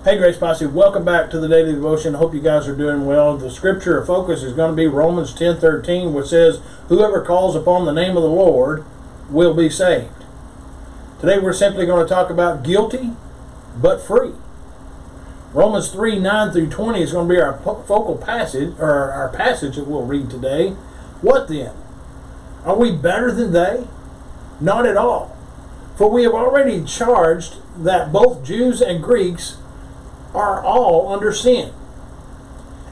Hey Grace Posse, welcome back to the Daily Devotion. Hope you guys are doing well. The scripture of focus is going to be Romans 10:13, which says, "Whoever calls upon the name of the Lord will be saved." Today we're simply going to talk about guilty but free. Romans 3:9 through 20 is going to be our focal passage, or our passage that we'll read today. What then? Are we better than they? Not at all. For we have already charged that both Jews and Greeks are all under sin.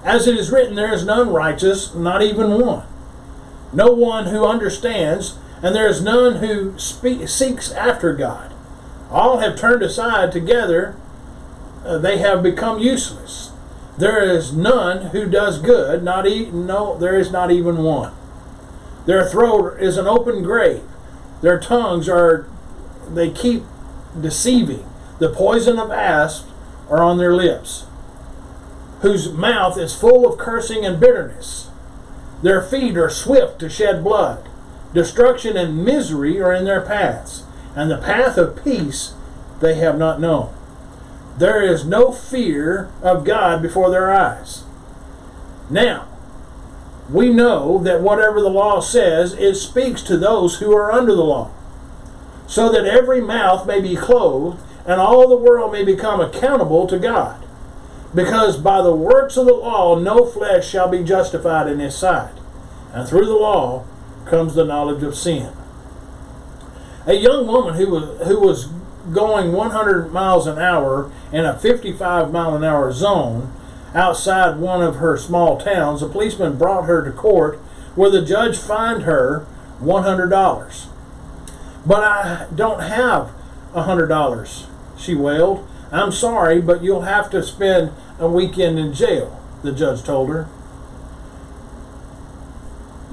As it is written, there is none righteous, not even one. No one who understands, and there is none who seeks after God. All have turned aside together, they have become useless. There is none who does good, there is not even one. Their throat is an open grave. Their tongues they keep deceiving. The poison of asps are on their lips, whose mouth is full of cursing and bitterness. Their feet are swift to shed blood. Destruction and misery are in their paths, and the path of peace they have not known. There is no fear of God before their eyes. Now, we know that whatever the law says, it speaks to those who are under the law, so that every mouth may be closed, and all the world may become accountable to God. Because by the works of the law no flesh shall be justified in his sight, and through the law comes the knowledge of sin. A young woman who was going 100 miles an hour in a 55 mile an hour zone outside one of her small towns, a policeman brought her to court where the judge fined her $100. "But I don't have $100, she wailed. "I'm sorry, but you'll have to spend a weekend in jail," the judge told her.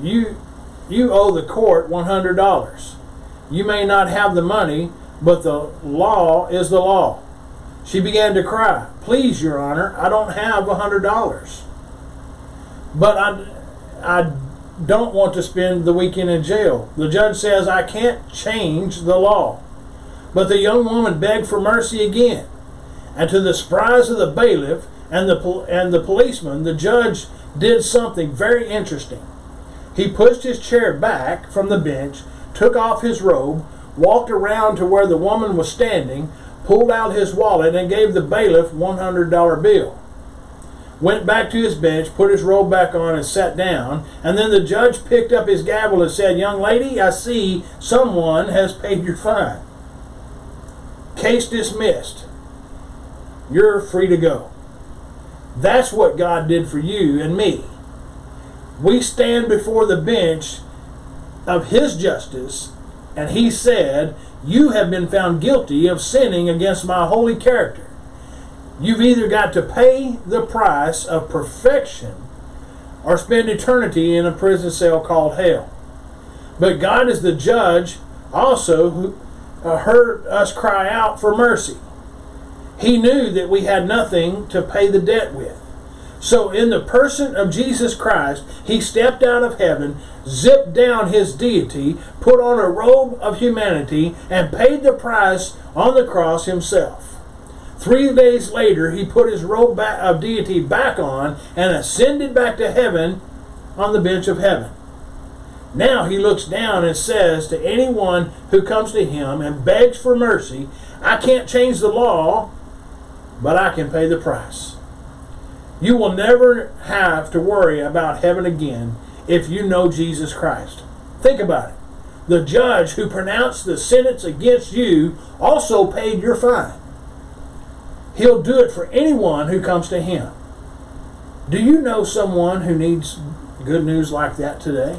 You owe the court $100. You may not have the money, but the law is the law. She began to cry. "Please, Your Honor, I don't have $100. But I don't want to spend the weekend in jail. The judge says I can't change the law." But the young woman begged for mercy again. And to the surprise of the bailiff and the policeman, the judge did something very interesting. He pushed his chair back from the bench, took off his robe, walked around to where the woman was standing, pulled out his wallet, and gave the bailiff $100 bill. Went back to his bench, put his robe back on, and sat down. And then the judge picked up his gavel and said, "Young lady, I see someone has paid your fine. Case dismissed. You're free to go." That's what God did for you and me. We stand before the bench of His justice, and He said, "You have been found guilty of sinning against my holy character. You've either got to pay the price of perfection or spend eternity in a prison cell called hell." But God is the judge also who heard us cry out for mercy. He knew that we had nothing to pay the debt with. So in the person of Jesus Christ, He stepped out of heaven, zipped down His deity, put on a robe of humanity, and paid the price on the cross Himself. 3 days later, He put His robe of deity back on and ascended back to heaven on the bench of heaven. Now He looks down and says to anyone who comes to Him and begs for mercy, "I can't change the law, but I can pay the price." You will never have to worry about heaven again if you know Jesus Christ. Think about it. The judge who pronounced the sentence against you also paid your fine. He'll do it for anyone who comes to Him. Do you know someone who needs good news like that today?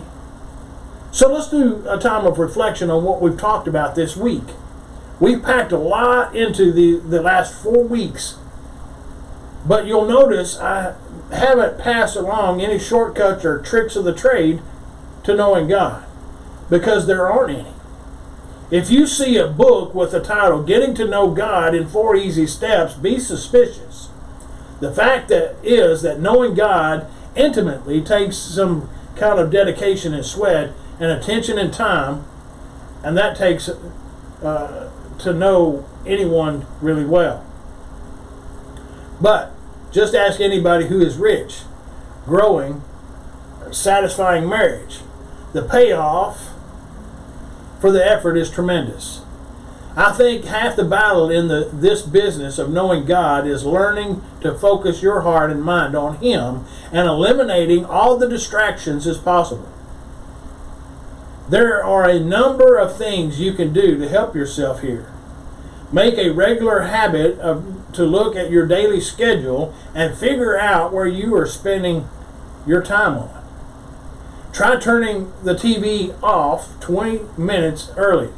So let's do a time of reflection on what we've talked about this week. We've packed a lot into the last 4 weeks. But you'll notice I haven't passed along any shortcuts or tricks of the trade to knowing God, because there aren't any. If you see a book with the title "Getting to Know God in 4 Easy Steps," be suspicious. The fact is that knowing God intimately takes some kind of dedication and sweat and attention and time, and that takes to know anyone really well. But just ask anybody who is rich, growing, satisfying marriage. The payoff for the effort is tremendous. I think half the battle in this business of knowing God is learning to focus your heart and mind on Him and eliminating all the distractions as possible. There are a number of things you can do to help yourself here. Make a regular habit to look at your daily schedule and figure out where you are spending your time on. Try turning the TV off 20 minutes early.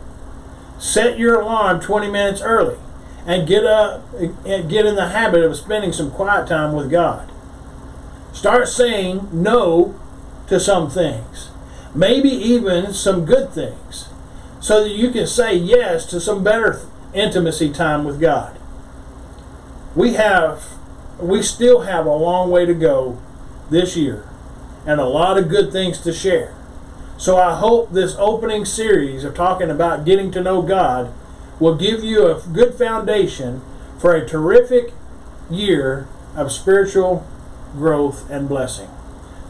Set your alarm 20 minutes early and get up and get in the habit of spending some quiet time with God. Start saying no to some things, maybe even some good things, so that you can say yes to some better intimacy time with God. We still have a long way to go this year and a lot of good things to share. So I hope this opening series of talking about getting to know God will give you a good foundation for a terrific year of spiritual growth and blessing.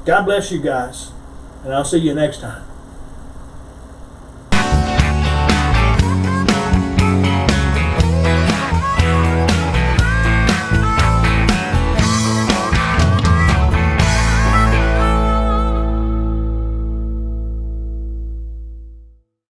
God bless you guys, and I'll see you next time.